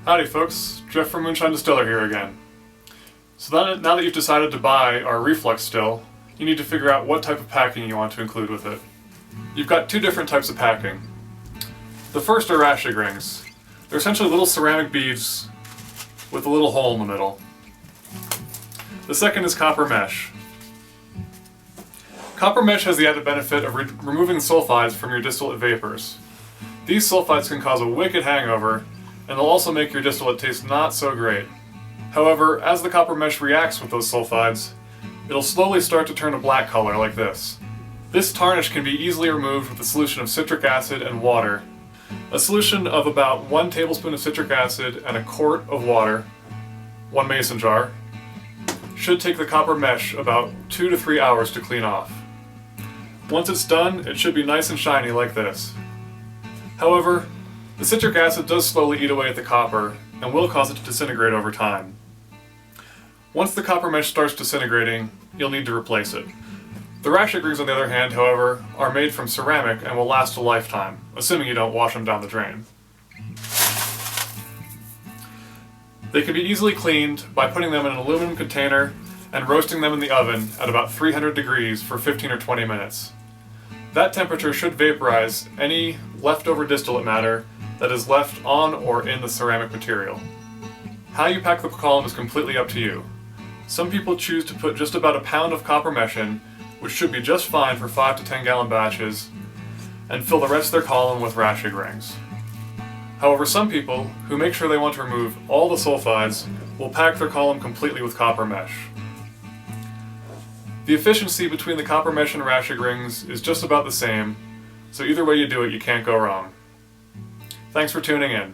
Howdy folks, Jeff from Moonshine Distiller here again. So now that you've decided to buy our reflux still, you need to figure out what type of packing you want to include with it. You've got two different types of packing. The first are Raschig rings. They're essentially little ceramic beads with a little hole in the middle. The second is copper mesh. Copper mesh has the added benefit of removing sulfides from your distillate vapors. These sulfides can cause a wicked hangover, and they'll also make your distillate taste not so great. However, as the copper mesh reacts with those sulfides, it'll slowly start to turn a black color like this. This tarnish can be easily removed with a solution of citric acid and water. A solution of about 1 tablespoon of citric acid and a quart of water, 1 mason jar, should take the copper mesh about 2 to 3 hours to clean off. Once it's done, it should be nice and shiny like this. However, the citric acid does slowly eat away at the copper and will cause it to disintegrate over time. Once the copper mesh starts disintegrating, you'll need to replace it. The Raschig rings, on the other hand, however, are made from ceramic and will last a lifetime, assuming you don't wash them down the drain. They can be easily cleaned by putting them in an aluminum container and roasting them in the oven at about 300 degrees for 15 or 20 minutes. That temperature should vaporize any leftover distillate matter that is left on or in the ceramic material. How you pack the column is completely up to you. Some people choose to put just about a pound of copper mesh in, which should be just fine for 5 to 10 gallon batches, and fill the rest of their column with Raschig rings. However, some people, who make sure they want to remove all the sulfides, will pack their column completely with copper mesh. The efficiency between the copper mesh and Raschig rings is just about the same, so either way you do it, you can't go wrong. Thanks for tuning in.